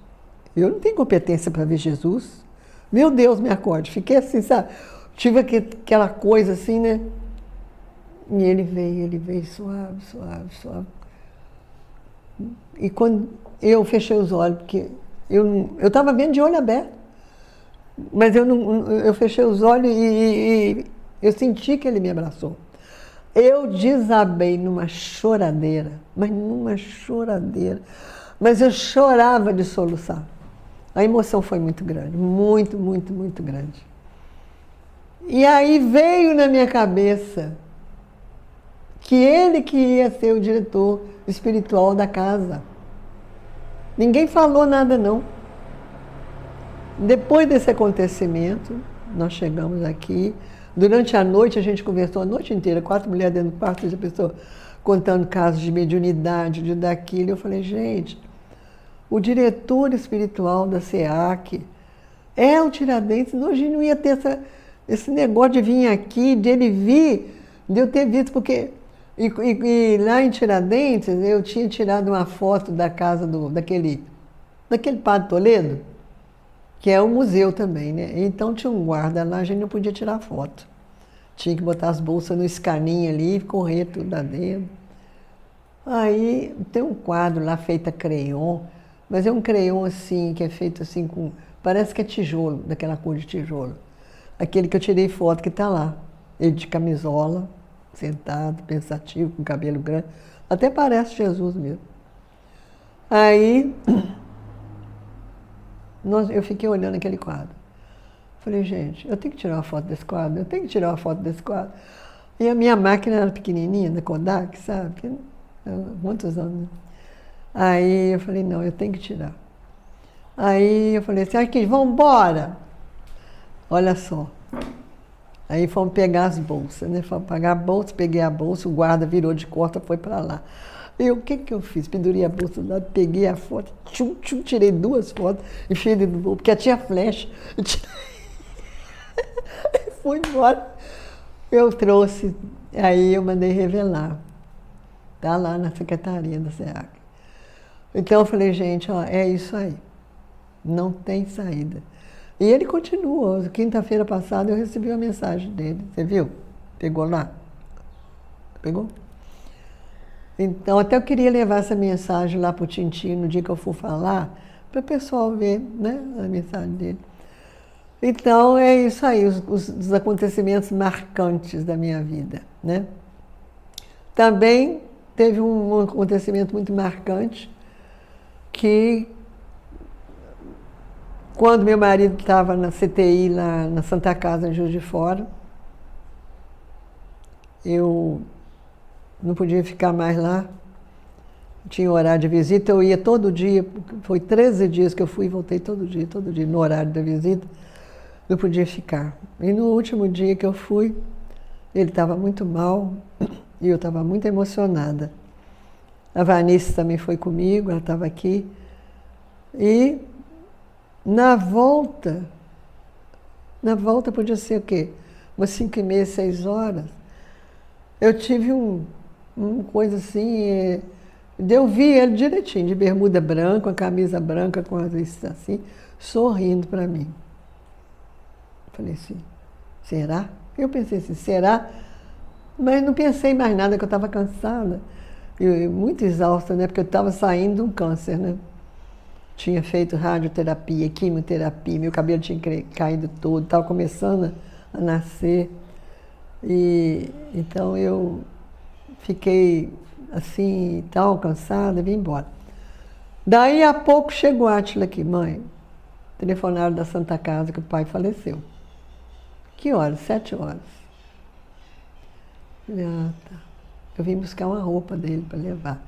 Eu não tenho competência para ver Jesus. Meu Deus, me acorde. Fiquei assim, sabe? Tive aquela coisa assim, né? E ele veio suave, suave, suave. E quando eu fechei os olhos, porque eu estava vendo de olho aberto, mas eu fechei os olhos e eu senti que ele me abraçou. Eu desabei numa choradeira, mas numa choradeira. Mas eu chorava de soluçar. A emoção foi muito grande, muito, muito, muito grande. E aí veio na minha cabeça que ele que ia ser o diretor espiritual da casa. Ninguém falou nada, não. Depois desse acontecimento, nós chegamos aqui. Durante a noite, a gente conversou a noite inteira, 4 mulheres dentro do quarto, a pessoa contando casos de mediunidade, de daquilo. Eu falei, gente, o diretor espiritual da SEAC é o Tiradentes. Hoje não ia ter esse negócio de vir aqui, de ele vir, de eu ter visto, porque... E lá em Tiradentes, eu tinha tirado uma foto da casa daquele Padre Toledo, que é um museu também, né? Então tinha um guarda lá, a gente não podia tirar foto. Tinha que botar as bolsas no escaninho ali e correr tudo lá dentro. Aí tem um quadro lá feito a crayon, mas é um crayon assim, que é feito assim com... Parece que é tijolo, daquela cor de tijolo. Aquele que eu tirei foto que está lá. Ele de camisola, sentado, pensativo, com cabelo grande. Até parece Jesus mesmo. Aí Eu fiquei olhando aquele quadro. Falei, gente, eu tenho que tirar uma foto desse quadro, eu tenho que tirar uma foto desse quadro. E a minha máquina era pequenininha, da Kodak, sabe? Muitos anos. Né? Aí eu falei, não, eu tenho que tirar. Aí eu falei assim, aqui, vamos embora. Olha só. Aí fomos pegar as bolsas, né? Fomos pagar a bolsa, peguei a bolsa, o guarda virou de costa, foi para lá. E o que eu fiz? Pendurei a bolsa do lado, peguei a foto, tchum, tchum, tirei 2 fotos, enfiei dentro do bolso, porque tinha flash. Fui embora. Eu trouxe, aí eu mandei revelar. Está lá na secretaria da SEAC. Então eu falei, gente, ó, é isso aí. Não tem saída. E ele continuou. Quinta-feira passada eu recebi uma mensagem dele. Você viu? Pegou lá? Pegou? Então, até eu queria levar essa mensagem lá para o Tintin no dia que eu for falar, para o pessoal ver, né, a mensagem dele. Então, é isso aí, os acontecimentos marcantes da minha vida, né? Também teve um acontecimento muito marcante que, quando meu marido estava na CTI lá na Santa Casa, em Juiz de Fora, eu não podia ficar mais lá, tinha horário de visita, eu ia todo dia, foi 13 dias que eu fui e voltei todo dia, no horário da visita, não podia ficar. E no último dia que eu fui, ele estava muito mal e eu estava muito emocionada. A Vanice também foi comigo, ela estava aqui. E na volta podia ser o quê? Umas 5h30, 6 horas, eu tive uma coisa assim, eu vi ele direitinho, de bermuda branca, com a camisa branca, com as listas assim, sorrindo para mim. Falei assim, será? Eu pensei assim, será? Mas não pensei mais nada, que eu estava cansada. E muito exausta, né? Porque eu estava saindo de um câncer, né? Tinha feito radioterapia, quimioterapia, meu cabelo tinha caído todo, estava começando a nascer. E então eu fiquei assim, tão cansada, vim embora. Daí a pouco chegou a Átila aqui, mãe. Telefonaram da Santa Casa que o pai faleceu. Que horas? 7 horas. Falei, ah, tá. Eu vim buscar uma roupa dele para levar.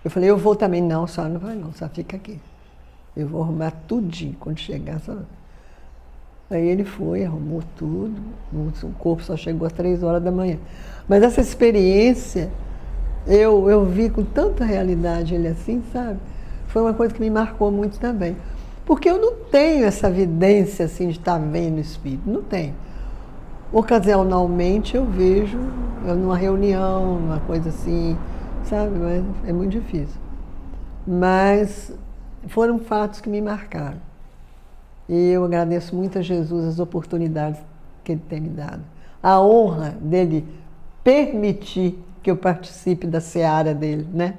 Eu falei, eu vou também. Não, a senhora não vai não, só fica aqui. Eu vou arrumar tudinho quando chegar. Só... Aí ele foi, arrumou tudo. O corpo só chegou às 3 horas da manhã. Mas essa experiência, eu vi com tanta realidade ele assim, sabe? Foi uma coisa que me marcou muito também. Porque eu não tenho essa evidência assim de estar vendo o espírito, não tenho. Ocasionalmente eu vejo, numa reunião, uma coisa assim, sabe? Mas é muito difícil. Mas foram fatos que me marcaram. E eu agradeço muito a Jesus as oportunidades que Ele tem me dado. A honra dele permitir que eu participe da seara dele, né?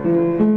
Música